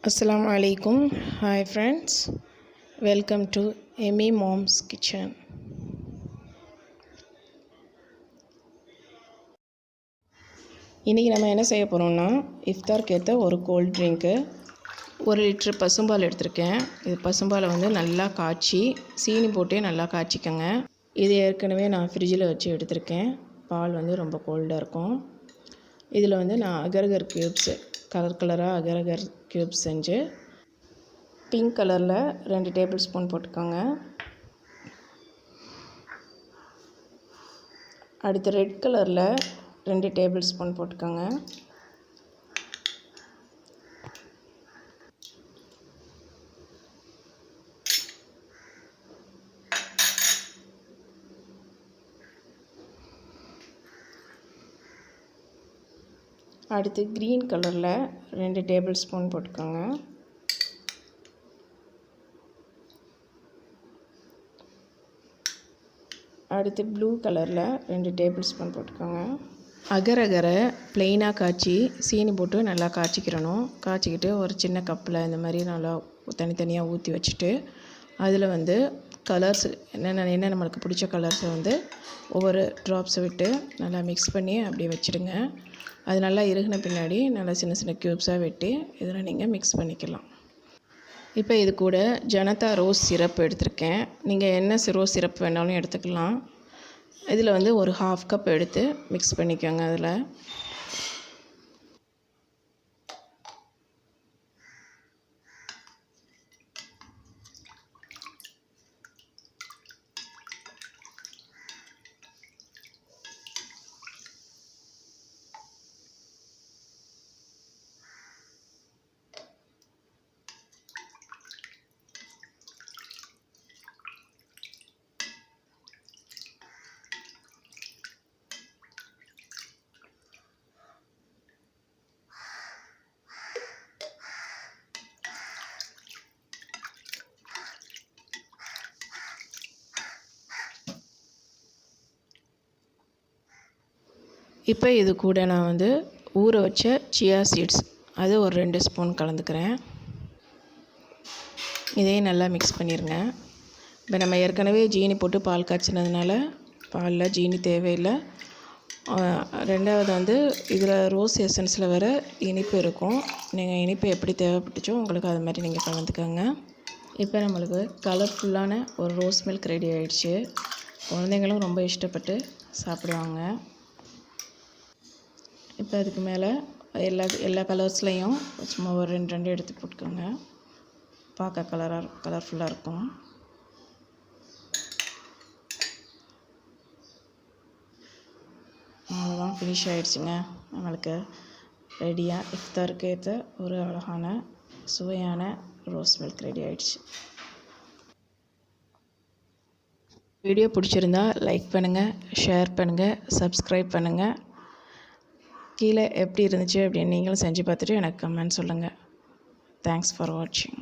Assalamu alaikum. Hi friends. Welcome to Amy Mom's Kitchen. இன்றைக்கி நம்ம என்ன செய்ய போகிறோம்னா இஃப்தாருக்கு ஏற்ற ஒரு கோல்ட் ட்ரிங்க்கு 1 லிட்டர் பசும்பால் எடுத்திருக்கேன். இது பசும்பாலை நல்லா காய்ச்சி சீனி போட்டே நல்லா காய்ச்சிக்கோங்க. இது ஏற்கனவே நான் ஃப்ரிட்ஜில் வச்சு எடுத்திருக்கேன். பால் ரொம்ப கோல்டாக இருக்கும். இதில் நான் அகர்கர் க்யூப்ஸு கலராக அகர்கர் க்யூப்ஸ் செஞ்சு பிங்க் கலரில் 2 டேபிள் ஸ்பூன் போட்டுக்கோங்க. அடுத்து ரெட் கலரில் 2 டேபிள் ஸ்பூன் போட்டுக்கோங்க. அடுத்து க்ரீன் கலரில் 2 டேபிள் ஸ்பூன் போட்டுக்கோங்க. அடுத்து ப்ளூ கலரில் 2 டேபிள் ஸ்பூன் போட்டுக்கோங்க. அகரை ப்ளெயினாக காய்ச்சி சீனி போட்டு நல்லா காய்ச்சிக்கிறணும். காய்ச்சிக்கிட்டு ஒரு சின்ன கப்பில் இந்த மாதிரி நல்லா தனித்தனியாக ஊற்றி வச்சுட்டு அதில் கலர்ஸ் என்ன நம்மளுக்கு பிடிச்ச கலர்ஸை ஒவ்வொரு ட்ராப்ஸை விட்டு நல்லா மிக்ஸ் பண்ணி அப்படியே வச்சுடுங்க. அது நல்லா இறுகின பின்னாடி நல்லா சின்ன சின்ன க்யூப்ஸாக வெட்டி இதில் நீங்கள் மிக்ஸ் பண்ணிக்கலாம். இப்போ இது கூட ஜனதா ரோஸ் சிரப் எடுத்திருக்கேன். நீங்கள் என்ன ரோஸ் சிரப் வேணாலும் எடுத்துக்கலாம். இதில் ஒரு 1/2 கப் எடுத்து மிக்ஸ் பண்ணிக்கோங்க. அதில் இப்போ இது கூட நான் ஊற வச்ச சியா சீட்ஸ் அது ஒரு 2 ஸ்பூன் கலந்துக்கிறேன். இதையும் நல்லா மிக்ஸ் பண்ணிடுங்க. இப்போ நம்ம ஏற்கனவே ஜீனி போட்டு பால் காய்ச்சினதுனால பாலில் ஜீனி தேவையில்லை. ரெண்டாவது இதில் ரோஸ் எசன்ஸில் வர இனிப்பு இருக்கும். நீங்கள் இனிப்பு எப்படி தேவைப்பட்டுச்சோ உங்களுக்கு அது மாதிரி நீங்கள் கலந்துக்கோங்க. இப்போ நம்மளுக்கு கலர்ஃபுல்லான ஒரு ரோஸ் மில்க் ரெடி ஆகிடுச்சு. குழந்தைங்களும் ரொம்ப இஷ்டப்பட்டு சாப்பிடுவாங்க. இப்போ அதுக்கு மேலே எல்லா கலர்ஸ்லேயும் சும்மா ஒரு 2 எடுத்து போட்டுக்கோங்க. பார்க்க கலர்ஃபுல்லாக இருக்கும். அவ்வளோதான், ஃபினிஷ் ஆகிடுச்சுங்க. நம்மளுக்கு ரெடியாக இஃப்தாருக்கு ஏற்ற ஒரு அழகான சுவையான ரோஸ் மில்க் ரெடி ஆகிடுச்சு. வீடியோ பிடிச்சிருந்தா லைக் பண்ணுங்கள், ஷேர் பண்ணுங்கள், சப்ஸ்கிரைப் பண்ணுங்கள். கீழே எப்படி இருந்துச்சு அப்படின்னு நீங்களும் செஞ்சு பார்த்துட்டு எனக்கு கமெண்ட் சொல்லுங்கள். தேங்க்ஸ் ஃபார் வாட்சிங்.